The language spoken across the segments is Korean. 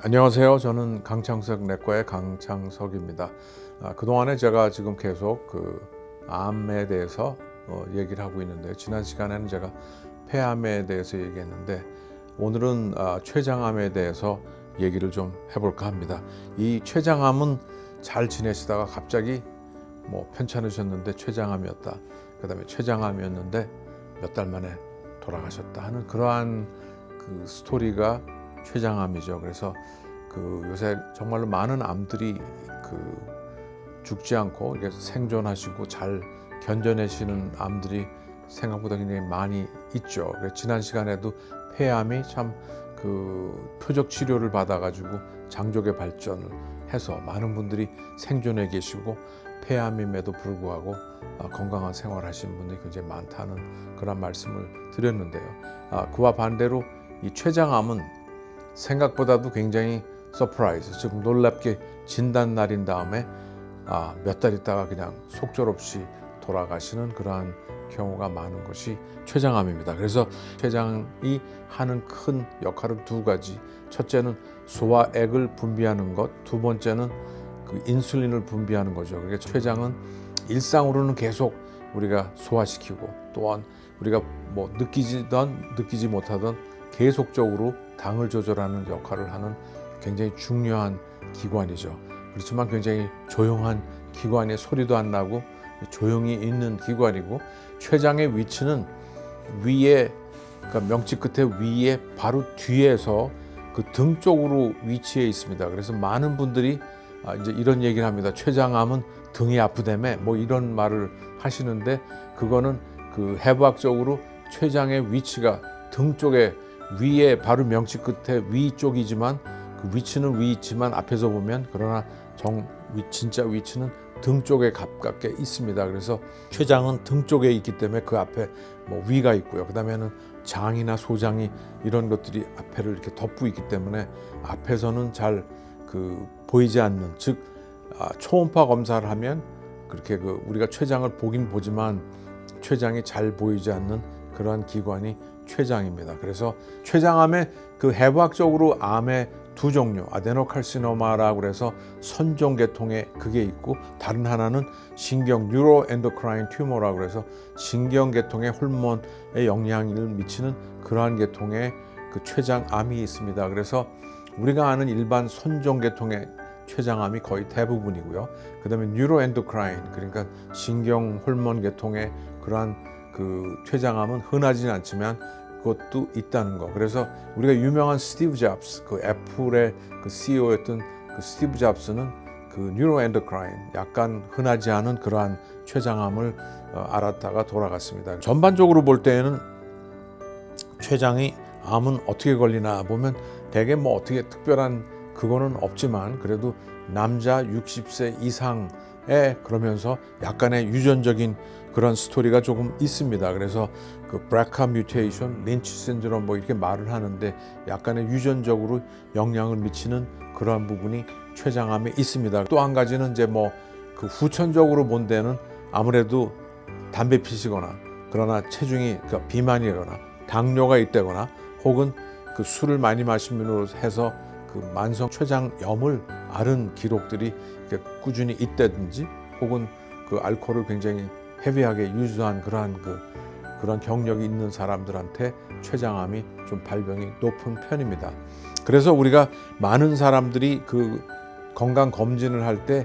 안녕하세요. 저는 강창석 내과의 강창석입니다. 그동안에 제가 지금 계속 암에 대해서 얘기를 하고 있는데, 지난 시간에는 제가 폐암에 대해서 얘기했는데, 오늘은 췌장암에 대해서 얘기를 좀 해볼까 합니다. 이 췌장암은 잘 지내시다가 갑자기 편찮으셨는데 췌장암이었다, 그 다음에 췌장암이었는데 몇 달 만에 돌아가셨다 하는 그러한 스토리가 췌장암이죠. 그래서 요새 정말로 많은 암들이 죽지 않고 이게 생존하시고 잘 견뎌내시는 암들이 생각보다 굉장히 많이 있죠. 지난 시간에도 폐암이 참 표적 치료를 받아가지고 장족의 발전을 해서 많은 분들이 생존해 계시고, 폐암임에도 불구하고 건강한 생활하시는 분들이 굉장히 많다는 그런 말씀을 드렸는데요. 그와 반대로 이 췌장암은 생각보다도 굉장히 서프라이즈, 즉 놀랍게 진단 날인 다음에 몇 달 있다가 그냥 속절없이 돌아가시는 그러한 경우가 많은 것이 췌장암입니다. 그래서 췌장이 하는 큰 역할은 두 가지. 첫째는 소화액을 분비하는 것, 두 번째는 인슐린을 분비하는 거죠. 그러니까 췌장은 일상으로는 계속 우리가 소화시키고, 또한 우리가 느끼지든 느끼지 못하든 계속적으로 당을 조절하는 역할을 하는 굉장히 중요한 기관이죠. 그렇지만 굉장히 조용한 기관이, 소리도 안 나고 조용히 있는 기관이고, 췌장의 위치는 위에, 그러니까 명치 끝에 위에 바로 뒤에서 등 쪽으로 위치해 있습니다. 그래서 많은 분들이 이제 이런 얘기를 합니다. 췌장암은 등이 아프다며 이런 말을 하시는데, 그거는 해부학적으로 췌장의 위치가 등 쪽에, 위에 바로 명치 끝에 위쪽이지만 위치는 위 있지만 앞에서 보면, 그러나 진짜 위치는 등 쪽에 가깝게 있습니다. 그래서 췌장은 등 쪽에 있기 때문에 그 앞에 위가 있고요. 그 다음에는 장이나 소장이, 이런 것들이 앞에를 이렇게 덮고 있기 때문에 앞에서는 잘 보이지 않는, 즉 초음파 검사를 하면 그렇게 우리가 췌장을 보긴 보지만 췌장이 잘 보이지 않는 그러한 기관이 췌장입니다. 그래서 췌장암의 해부학적으로 암의 두 종류, 아데노카시노마라고 그래서 선종계통의 그게 있고, 다른 하나는 신경 뉴로엔도크라인 튜머라고 그래서 신경계통의 호르몬에 영향을 미치는 그러한 계통의 췌장암이 있습니다. 그래서 우리가 아는 일반 선종계통의 췌장암이 거의 대부분이고요. 그 다음에 뉴로엔도크라인, 그러니까 신경 호르몬 계통의 그러한 췌장암은 흔하지는 않지만 그것도 있다는 거. 그래서 우리가 유명한 스티브 잡스, 애플의 CEO였던 스티브 잡스는 뉴로엔도크라인, 약간 흔하지 않은 그러한 췌장암을 알았다가 돌아갔습니다. 전반적으로 볼 때에는 췌장이 암은 어떻게 걸리나 보면 대개 어떻게 특별한 그거는 없지만, 그래도 남자 60세 이상에, 그러면서 약간의 유전적인 그런 스토리가 조금 있습니다. 그래서 브라카 뮤테이션, 린치 신드롬 이렇게 말을 하는데, 약간의 유전적으로 영향을 미치는 그러한 부분이 췌장암에 있습니다. 또 한 가지는 이제 후천적으로 본 데는 아무래도 담배 피시거나, 그러나 체중이 비만이거나 당뇨가 있다거나, 혹은 술을 많이 마시면서 해서 만성 췌장염을 앓은 기록들이 꾸준히 있다든지, 혹은 알코올을 굉장히 헤비하게 유수한 그러한 경력이 있는 사람들한테 췌장암이 좀 발병이 높은 편입니다. 그래서 우리가 많은 사람들이 건강 검진을 할 때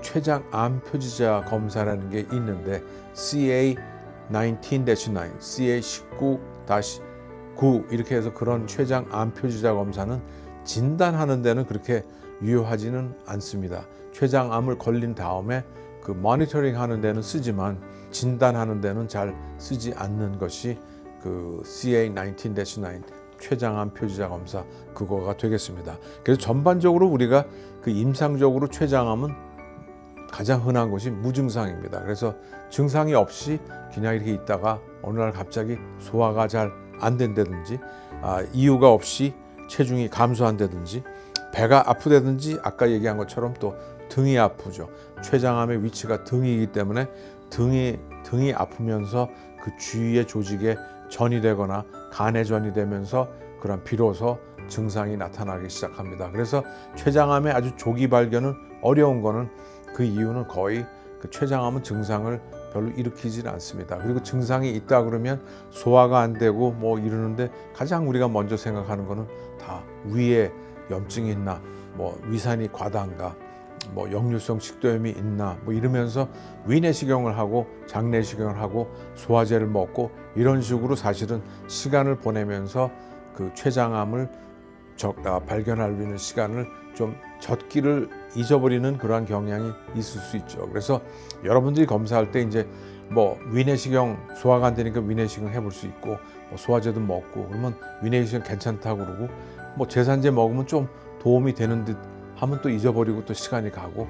췌장암 표지자 검사라는 게 있는데, CA19-9, CA19-9 이렇게 해서 그런 췌장암 표지자 검사는 진단하는 데는 그렇게 유효하지는 않습니다. 췌장암을 걸린 다음에 모니터링 하는 데는 쓰지만 진단하는 데는 잘 쓰지 않는 것이 CA19-9 췌장암 표지자 검사, 그거가 되겠습니다. 그래서 전반적으로 우리가 임상적으로 췌장암은 가장 흔한 것이 무증상입니다. 그래서 증상이 없이 그냥 이렇게 있다가 어느 날 갑자기 소화가 잘 안 된다든지, 이유가 없이 체중이 감소한다든지, 배가 아프다든지, 아까 얘기한 것처럼 또 등이 아프죠. 췌장암의 위치가 등이기 때문에 등이 아프면서 주위의 조직에 전이 되거나 간에 전이 되면서 비로소 증상이 나타나기 시작합니다. 그래서 췌장암의 아주 조기 발견은 어려운 거는 그 이유는 거의 그 췌장암은 증상을 별로 일으키지는 않습니다. 그리고 증상이 있다 그러면 소화가 안 되고 뭐 이러는데 가장 우리가 먼저 생각하는 거는 다 위에 염증이 있나, 뭐 위산이 과다한가, 뭐 역류성 식도염이 있나, 뭐 이러면서 위내시경을 하고 장내시경을 하고 소화제를 먹고 이런 식으로 사실은 시간을 보내면서 그 췌장암을 발견할 수 있는 시간을 좀 젖기를 잊어버리는 그러한 경향이 있을 수 있죠. 그래서 여러분들이 검사할 때 이제 뭐 위내시경 소화가 안 되니까 위내시경 해볼 수 있고 뭐 소화제도 먹고 그러면 위내시경 괜찮다고 그러고 뭐 제산제 먹으면 좀 도움이 되는 듯 하면 또 잊어버리고 또 시간이 가고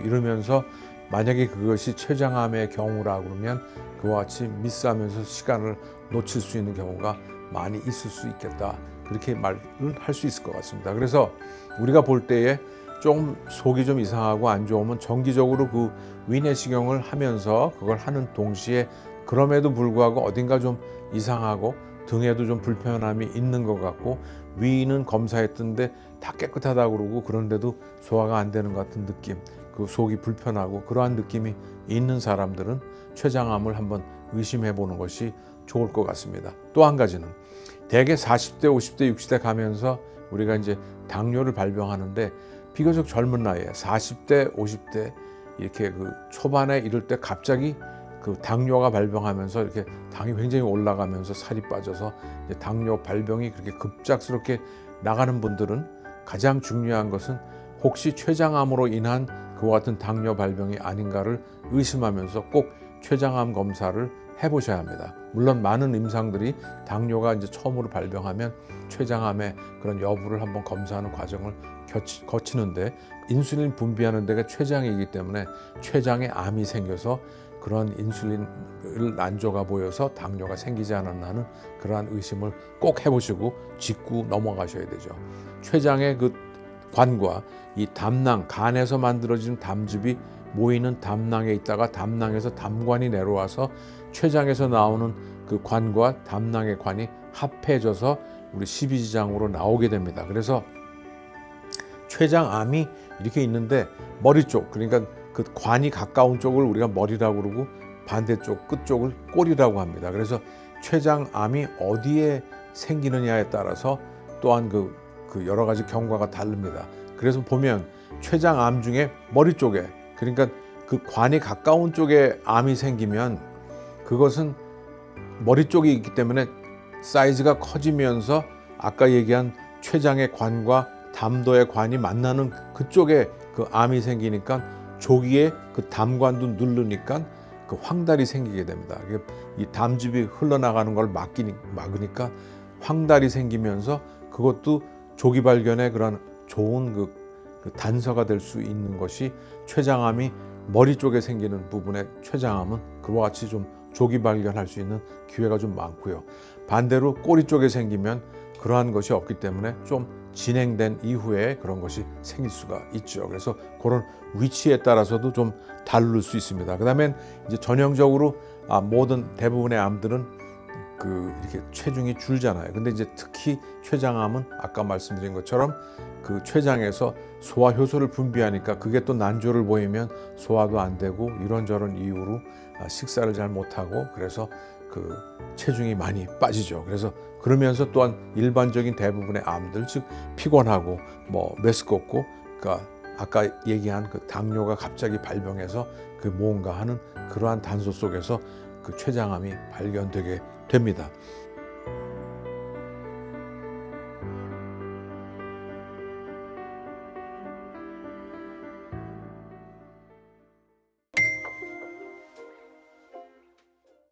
이러면서 만약에 그것이 췌장암의 경우라 그러면 그와 같이 미스하면서 시간을 놓칠 수 있는 경우가 많이 있을 수 있겠다. 그렇게 말을 할 수 있을 것 같습니다. 그래서 우리가 볼 때에 좀 속이 좀 이상하고 안 좋으면 정기적으로 그 위내시경을 하면서 그걸 하는 동시에 그럼에도 불구하고 어딘가 좀 이상하고 등에도 좀 불편함이 있는 것 같고 위는 검사했던데 다 깨끗하다고 그러고 그런데도 소화가 안 되는 것 같은 느낌, 그 속이 불편하고 그러한 느낌이 있는 사람들은 췌장암을 한번 의심해 보는 것이 좋을 것 같습니다. 또 한 가지는 대개 40대, 50대, 60대 가면서 우리가 이제 당뇨를 발병하는데 비교적 젊은 나이에 40대, 50대 이렇게 그 초반에 이럴 때 갑자기 그 당뇨가 발병하면서 이렇게 당이 굉장히 올라가면서 살이 빠져서 이제 당뇨 발병이 그렇게 급작스럽게 나가는 분들은 가장 중요한 것은 혹시 췌장암으로 인한 그와 같은 당뇨 발병이 아닌가를 의심하면서 꼭 췌장암 검사를 해보셔야 합니다. 물론 많은 임상들이 당뇨가 이제 처음으로 발병하면 췌장암의 그런 여부를 한번 검사하는 과정을 거치는데 인슐린 분비하는 데가 췌장이기 때문에 췌장에 암이 생겨서 그런 인슐린을 난조가 보여서 당뇨가 생기지 않았나 하는 그러한 의심을 꼭 해보시고 짚고 넘어가셔야 되죠. 췌장의 그 관과 이 담낭, 간에서 만들어지는 담즙이 모이는 담낭에 있다가 담낭에서 담관이 내려와서 췌장에서 나오는 그 관과 담낭의 관이 합해져서 우리 십이지장으로 나오게 됩니다. 그래서 췌장암이 이렇게 있는데 머리 쪽, 그러니까 그 관이 가까운 쪽을 우리가 머리라고 그러고 반대쪽 끝쪽을 꼬리라고 합니다. 그래서 췌장암이 어디에 생기느냐에 따라서 또한 그 여러 가지 경과가 다릅니다. 그래서 보면 췌장암 중에 머리 쪽에, 그러니까 그 관이 가까운 쪽에 암이 생기면 그것은 머리 쪽에 있기 때문에 사이즈가 커지면서 아까 얘기한 췌장의 관과 담도의 관이 만나는 그쪽에 그 암이 생기니까 조기에 그 담관도 누르니까 그 황달이 생기게 됩니다. 이 담즙이 흘러나가는 걸 막으니까 황달이 생기면서 그것도 조기 발견에 그런 좋은 그 단서가 될 수 있는 것이 췌장암이 머리 쪽에 생기는 부분의 췌장암은 그와 같이 좀 조기 발견할 수 있는 기회가 좀 많고요. 반대로 꼬리 쪽에 생기면 그러한 것이 없기 때문에 좀 진행된 이후에 그런 것이 생길 수가 있죠. 그래서 그런 위치에 따라서도 좀 다를 수 있습니다. 그다음엔 이제 전형적으로 모든 대부분의 암들은 이렇게 체중이 줄잖아요. 근데 이제 특히 췌장암은 아까 말씀드린 것처럼 그 췌장에서 소화 효소를 분비하니까 그게 또 난조를 보이면 소화도 안 되고 이런저런 이유로 식사를 잘 못하고 그래서 그 체중이 많이 빠지죠. 그래서 그러면서 또한 일반적인 대부분의 암들, 즉 피곤하고 뭐 메스껍고, 그러니까 아까 얘기한 그 당뇨가 갑자기 발병해서 그 뭔가 하는 그러한 단서 속에서 그 췌장암이 발견되게 됩니다.